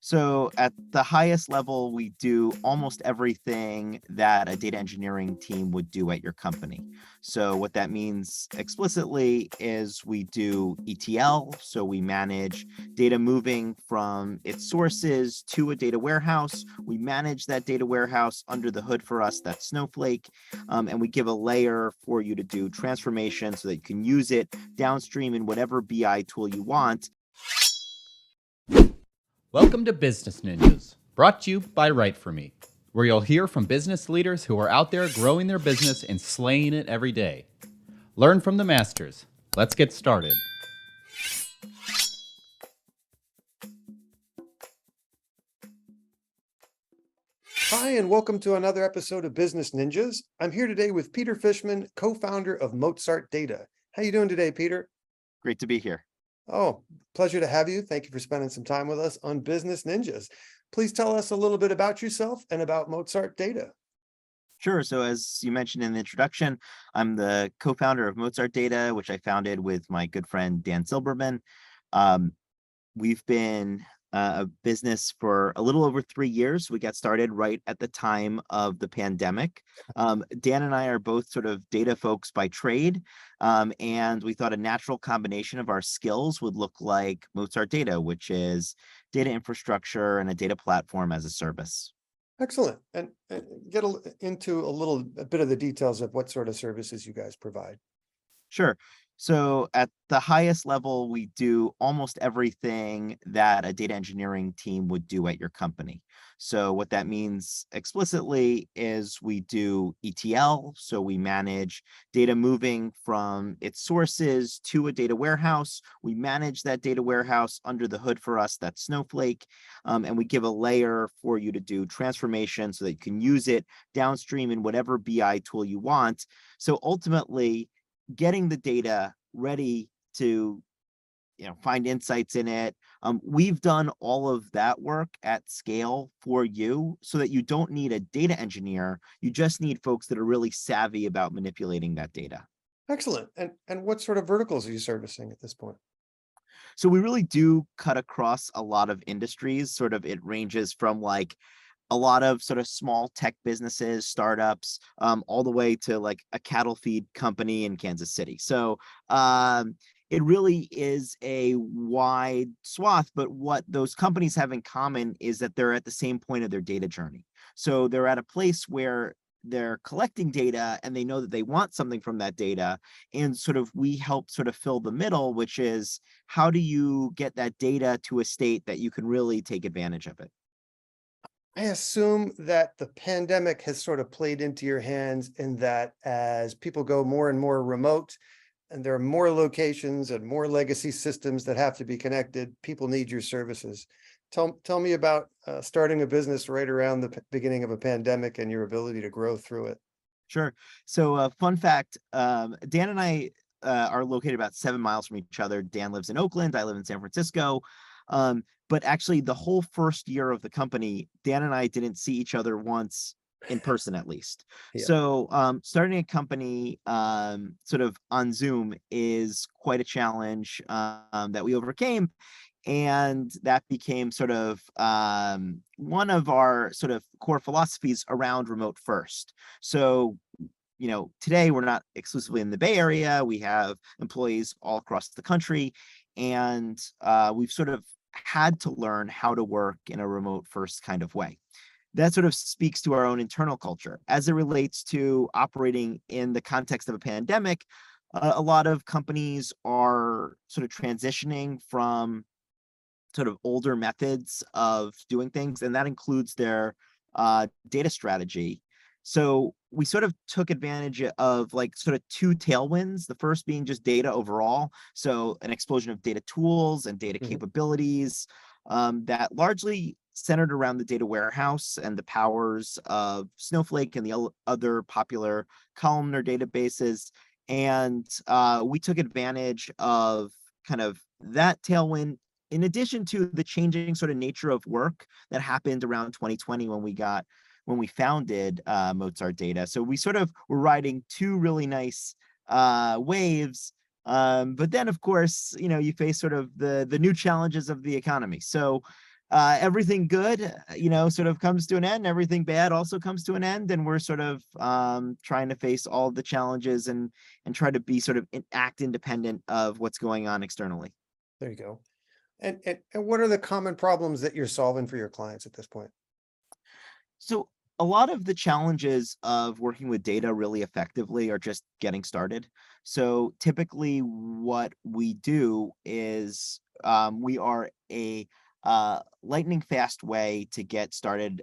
So at the highest level, we do almost everything that a data engineering team would do at your company. So what that means explicitly is we do ETL. So we manage data moving from its sources to a data warehouse. We manage that data warehouse under the hood for us, that's Snowflake. And we give a layer for you to do transformation so that you can use it downstream in whatever BI tool you want. Welcome to Business Ninjas, brought to you by WriteForMe, where you'll hear from business leaders who are out there growing their business and slaying it every day. Learn from the masters. Let's get started. Hi, and welcome to another episode of Business Ninjas. I'm here today with Peter Fishman, co-founder of Mozart Data. How you doing today, Peter? Great to be here. Oh, pleasure to have you. Thank you for spending some time with us on Business Ninjas. Please tell us a little bit about yourself and about Mozart Data. Sure. So as you mentioned in the introduction, I'm the co-founder of Mozart Data, which I founded with my good friend Dan Silberman. Um, we've been a business for a little over 3 years. We got started right at the time of the pandemic. Dan and I are both sort of data folks by trade, and we thought a natural combination of our skills would look like Mozart Data, which is data infrastructure and a data platform as a service. Excellent. And get into a bit of the details of what sort of services you guys provide. Sure. So at the highest level, we do almost everything that a data engineering team would do at your company. So what that means explicitly is we do ETL. So we manage data moving from its sources to a data warehouse. We manage that data warehouse under the hood for us, that's Snowflake. And we give a layer for you to do transformation so that you can use it downstream in whatever BI tool you want. So ultimately, getting the data ready to find insights in it. We've done all of that work at scale for you so that you don't need a data engineer. You just need folks that are really savvy about manipulating that data. Excellent. And what sort of verticals are you servicing at this point? So we really do cut across a lot of industries. Sort of it ranges from like a lot of sort of small tech businesses, startups, all the way to like a cattle feed company in Kansas City. So it really is a wide swath, but what those companies have in common is that they're at the same point of their data journey. So they're at a place where they're collecting data and they know that they want something from that data. And sort of we help sort of fill the middle, which is how do you get that data to a state that you can really take advantage of it? I assume that the pandemic has sort of played into your hands in that as people go more and more remote and there are more locations and more legacy systems that have to be connected, people need your services. Tell me about starting a business right around the beginning of a pandemic and your ability to grow through it. Sure. So, fun fact, Dan and I are located about 7 miles from each other. Dan lives in Oakland. I live in San Francisco. But actually, the whole first year of the company, Dan and I didn't see each other once in person, at least. Yeah. So, starting a company sort of on Zoom is quite a challenge that we overcame. And that became sort of one of our sort of core philosophies around remote first. So today we're not exclusively in the Bay Area. We have employees all across the country, and we've sort of had to learn how to work in a remote first kind of way. That sort of speaks to our own internal culture. As it relates to operating in the context of a pandemic, a lot of companies are sort of transitioning from sort of older methods of doing things, and that includes their data strategy. So we sort of took advantage of like sort of two tailwinds. The first being just data overall. So an explosion of data tools and data capabilities that largely centered around the data warehouse and the powers of Snowflake and the other popular columnar databases. And we took advantage of kind of that tailwind in addition to the changing sort of nature of work that happened around 2020 when we founded Mozart Data. So we sort of were riding two really nice waves. But then, of course, you face sort of the new challenges of the economy. So everything good, sort of comes to an end. Everything bad also comes to an end, and we're sort of trying to face all the challenges and try to be sort of act independent of what's going on externally. There you go. And what are the common problems that you're solving for your clients at this point? So a lot of the challenges of working with data really effectively are just getting started. So typically what we do is we are a lightning fast way to get started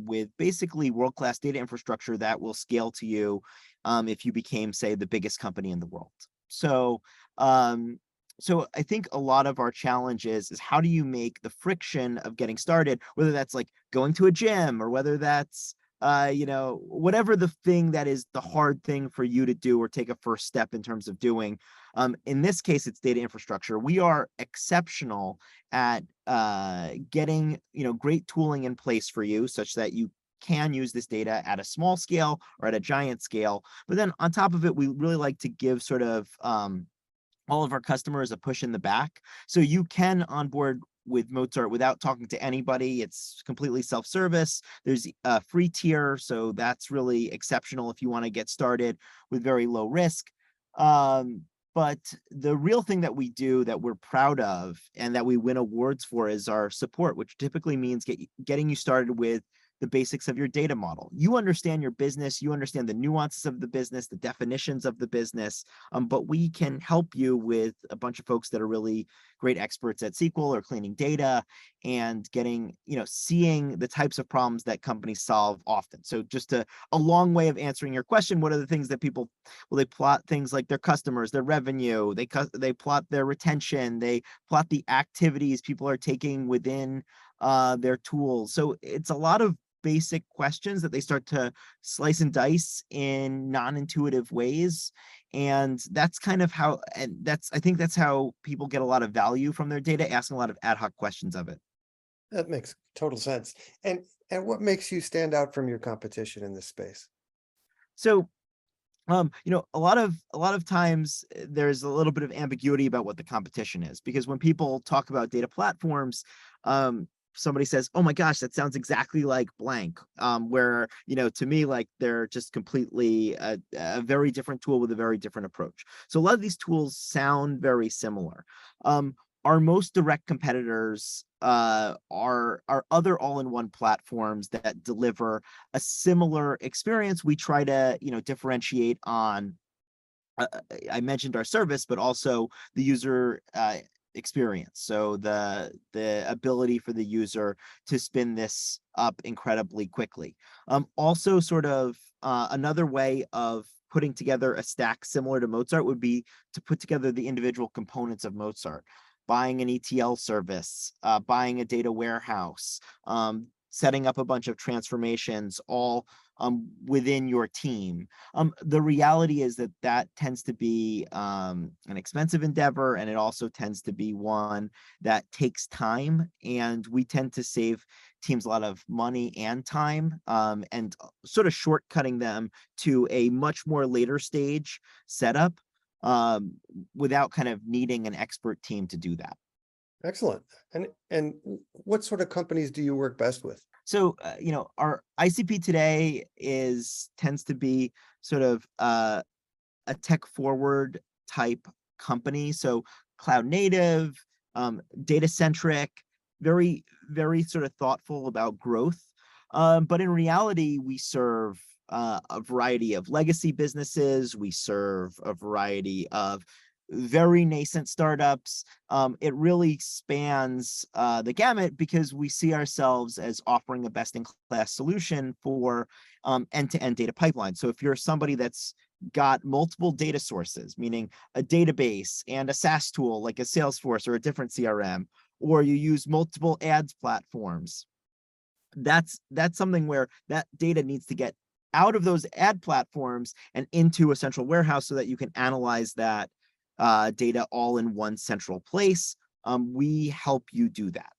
with basically world-class data infrastructure that will scale to you if you became, say, the biggest company in the world. So um, so I think a lot of our challenge is how do you make the friction of getting started, whether that's like going to a gym or whether that's whatever the thing that is the hard thing for you to do or take a first step in terms of doing. In this case, it's data infrastructure. We are exceptional at getting great tooling in place for you such that you can use this data at a small scale or at a giant scale. But then on top of it, we really like to give sort of all of our customers a push in the back. So you can onboard with Mozart without talking to anybody. It's completely self-service. There's a free tier, so that's really exceptional if you want to get started with very low risk. But the real thing that we do that we're proud of and that we win awards for is our support, which typically means getting you started with the basics of your data model. You understand your business, you understand the nuances of the business, the definitions of the business, but we can help you with a bunch of folks that are really great experts at SQL or cleaning data and getting, seeing the types of problems that companies solve often. So just a long way of answering your question, what are the things that people, well, they plot things like their customers, their revenue, they plot their retention, they plot the activities people are taking within their tools. So it's a lot of basic questions that they start to slice and dice in non-intuitive ways. And that's kind of how, I think that's how people get a lot of value from their data, asking a lot of ad hoc questions of it. That makes total sense. And what makes you stand out from your competition in this space? So a lot of times there's a little bit of ambiguity about what the competition is, because when people talk about data platforms, somebody says, oh my gosh, that sounds exactly like blank, where to me, like, they're just completely a very different tool with a very different approach. So a lot of these tools sound very similar. Our most direct competitors are other all-in-one platforms that deliver a similar experience. We try to differentiate on I mentioned our service, but also the user experience. So the ability for the user to spin this up incredibly quickly. Also, sort of another way of putting together a stack similar to Mozart would be to put together the individual components of Mozart. Buying an ETL service, buying a data warehouse, setting up a bunch of transformations, all within your team. The reality is that that tends to be an expensive endeavor, and it also tends to be one that takes time. And we tend to save teams a lot of money and time, and sort of shortcutting them to a much more later stage setup without kind of needing an expert team to do that. Excellent. And what sort of companies do you work best with? So, our ICP today tends to be sort of a tech forward type company. So cloud native, data centric, very, very sort of thoughtful about growth. But in reality, we serve a variety of legacy businesses. We serve a variety of very nascent startups. It really spans the gamut because we see ourselves as offering a best-in-class solution for end-to-end data pipeline. So if you're somebody that's got multiple data sources, meaning a database and a SaaS tool like a Salesforce or a different CRM, or you use multiple ads platforms, that's something where that data needs to get out of those ad platforms and into a central warehouse so that you can analyze that data all in one central place. We help you do that.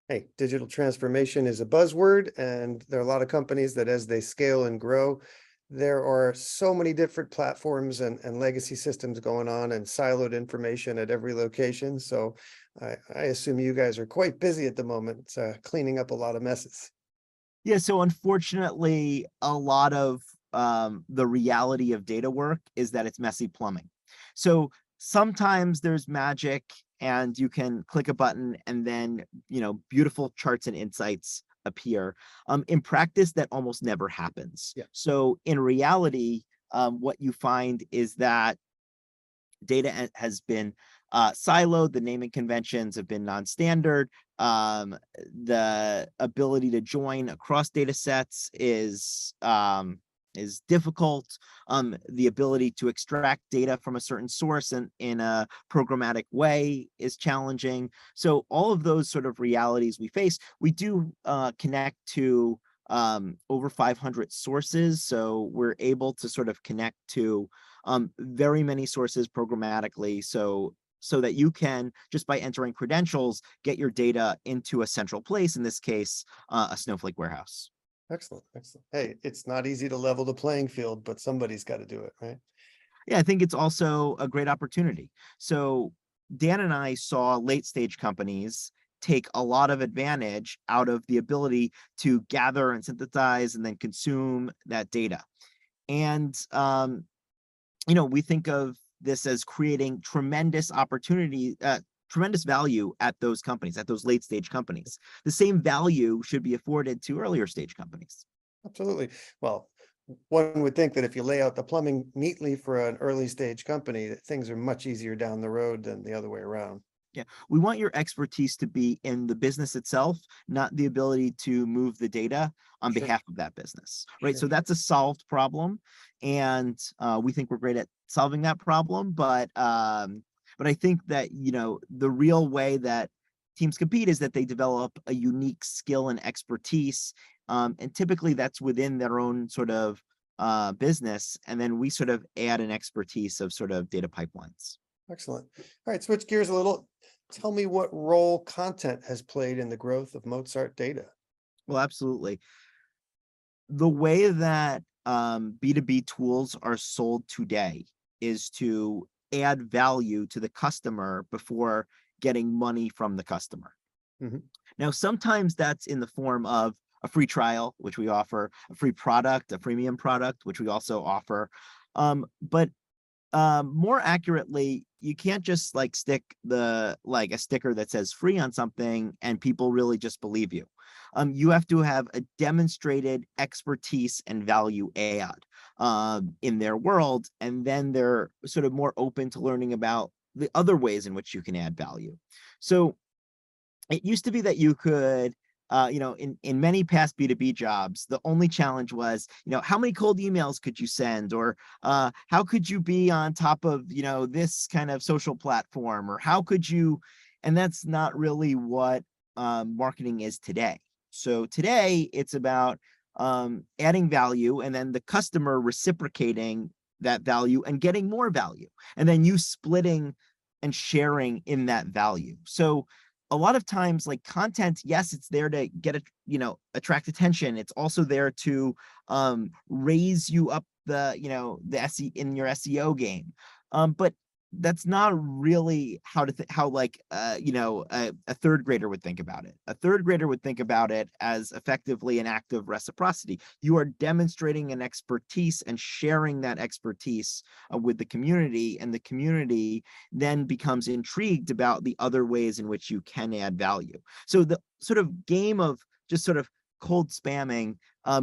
Hey, digital transformation is a buzzword, and there are a lot of companies that as they scale and grow, there are so many different platforms and legacy systems going on and siloed information at every location. So I assume you guys are quite busy at the moment, cleaning up a lot of messes. Yeah, so unfortunately, a lot of the reality of data work is that it's messy plumbing. So sometimes there's magic and you can click a button and then, beautiful charts and insights appear. In practice, that almost never happens. Yeah. So in reality, what you find is that data has been siloed. The naming conventions have been non-standard. The ability to join across data sets is difficult. The ability to extract data from a certain source and in a programmatic way is challenging. So all of those sort of realities we face, we do connect to over 500 sources. So we're able to sort of connect to very many sources programmatically. So that you can, just by entering credentials, get your data into a central place, in this case, a Snowflake warehouse. Excellent, excellent. Hey, it's not easy to level the playing field, but somebody's got to do it, right? Yeah, I think it's also a great opportunity. So Dan and I saw late stage companies take a lot of advantage out of the ability to gather and synthesize and then consume that data. And we think of this as creating tremendous opportunity, tremendous value at those companies, at those late stage companies. The same value should be afforded to earlier stage companies. Absolutely. Well, one would think that if you lay out the plumbing neatly for an early stage company, that things are much easier down the road than the other way around. Yeah, we want your expertise to be in the business itself, not the ability to move the data on Sure, behalf of that business, right? sure. So that's a solved problem, and we think we're great at solving that problem. But I think that the real way that teams compete is that they develop a unique skill and expertise, and typically that's within their own sort of business, and then we sort of add an expertise of sort of data pipelines. Excellent. All right, switch gears a little. Tell me what role content has played in the growth of Mozart Data. Well, absolutely. The way that B2B tools are sold today is to add value to the customer before getting money from the customer. Mhm. Now, sometimes that's in the form of a free trial, which we offer, a free product, a freemium product, which we also offer. But more accurately, you can't just stick a sticker that says free on something and people really just believe you. You have to have a demonstrated expertise and value add in their world, and then they're sort of more open to learning about the other ways in which you can add value. So it used to be that you could, in many past B2B jobs, the only challenge was, how many cold emails could you send, or how could you be on top of, this kind of social platform, or how could you, and that's not really what marketing is today. So today it's about adding value and then the customer reciprocating that value and getting more value, and then you splitting and sharing in that value. So a lot of times, like, content, yes, it's there to get attract attention. It's also there to raise you up the SE in your SEO game. But that's not really how a third grader would think about it. A third grader would think about it as effectively an act of reciprocity. You are demonstrating an expertise and sharing that expertise with the community, and the community then becomes intrigued about the other ways in which you can add value. So the sort of game of just sort of cold spamming, I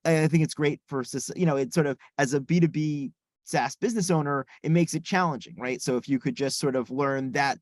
think it's great for, it's sort of, as a B2B SaaS business owner, it makes it challenging, right? So if you could just sort of learn that,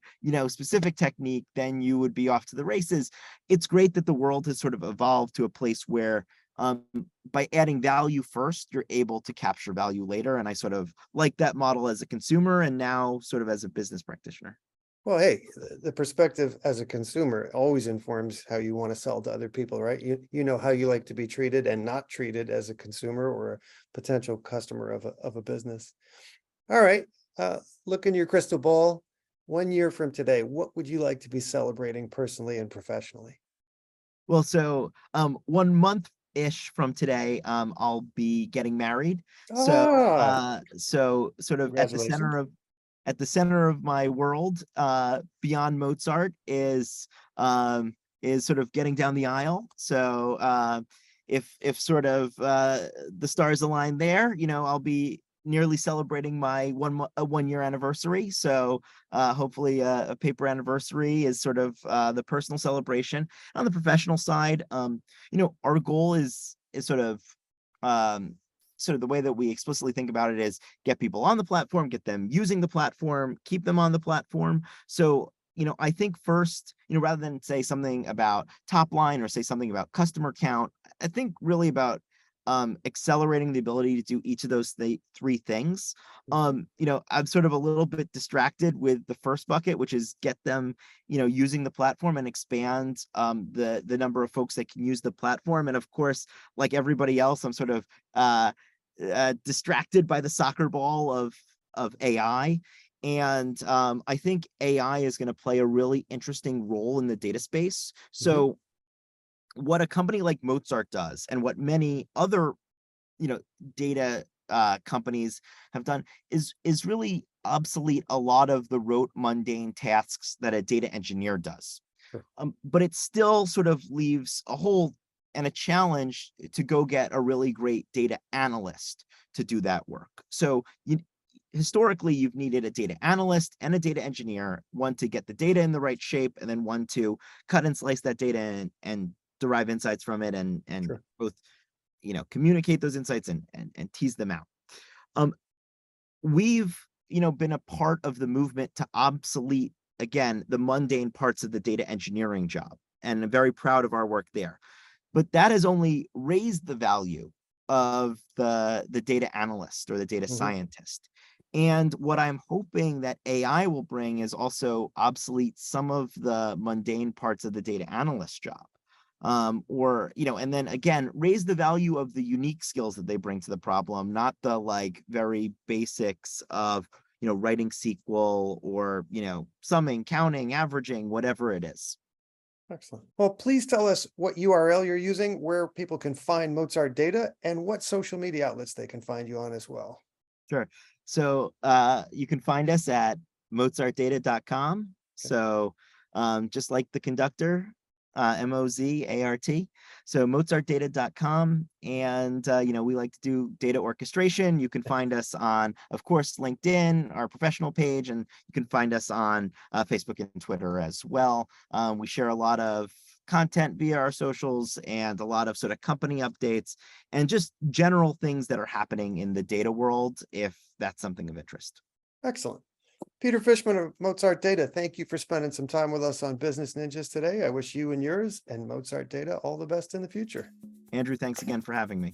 specific technique, then you would be off to the races. It's great that the world has sort of evolved to a place where by adding value first, you're able to capture value later. And I sort of like that model as a consumer and now sort of as a business practitioner. Well, hey, the perspective as a consumer always informs how you want to sell to other people, right? You know how you like to be treated and not treated as a consumer or a potential customer of a business. All right, look in your crystal ball. 1 year from today, what would you like to be celebrating personally and professionally? Well, so 1 month ish from today, I'll be getting married. So, Ah, so sort of congratulations. at the center of my world, beyond Mozart is sort of getting down the aisle. So, if sort of the stars align there, I'll be nearly celebrating my 1 year anniversary. So hopefully a paper anniversary is sort of the personal celebration. On the professional side, our goal is um, sort of the way that we explicitly think about it is get people on the platform, get them using the platform, keep them on the platform. So I think first, rather than say something about top line or say something about customer count, I think really about accelerating the ability to do each of those three things. I'm sort of a little bit distracted with the first bucket, which is get them, using the platform and expand the number of folks that can use the platform. And of course, like everybody else, I'm sort of distracted by the soccer ball of AI. And I think AI is going to play a really interesting role in the data space. Mhm. So what a company like Mozart does and what many other, you know, data companies have done is really obsolete a lot of the rote mundane tasks that a data engineer does. Sure. But it still sort of leaves a hole and a challenge to go get a really great data analyst to do that work. So historically, you've needed a data analyst and a data engineer, one to get the data in the right shape, and then one to cut and slice that data and derive insights from it and Sure. both communicate those insights and tease them out. Um, we've been a part of the movement to obsolete again the mundane parts of the data engineering job, and I'm very proud of our work there. But that has only raised the value of the data analyst or the data Mhm. scientist. And what I'm hoping that AI will bring is also obsolete some of the mundane parts of the data analyst job. Or, and then again, raise the value of the unique skills that they bring to the problem, not the like very basics of, writing SQL or, summing, counting, averaging, whatever it is. Excellent. Well, please tell us what URL you're using, where people can find Mozart data, and what social media outlets they can find you on as well. Sure. So you can find us at mozartdata.com. Okay. So just like the conductor, Mozart. So mozartdata.com. And, we like to do data orchestration. You can find us on, of course, LinkedIn, our professional page, and you can find us on Facebook and Twitter as well. We share a lot of content via our socials and a lot of sort of company updates and just general things that are happening in the data world, if that's something of interest. Excellent. Peter Fishman of Mozart Data, thank you for spending some time with us on Business Ninjas today. I wish you and yours and Mozart Data all the best in the future. Andrew, thanks again for having me.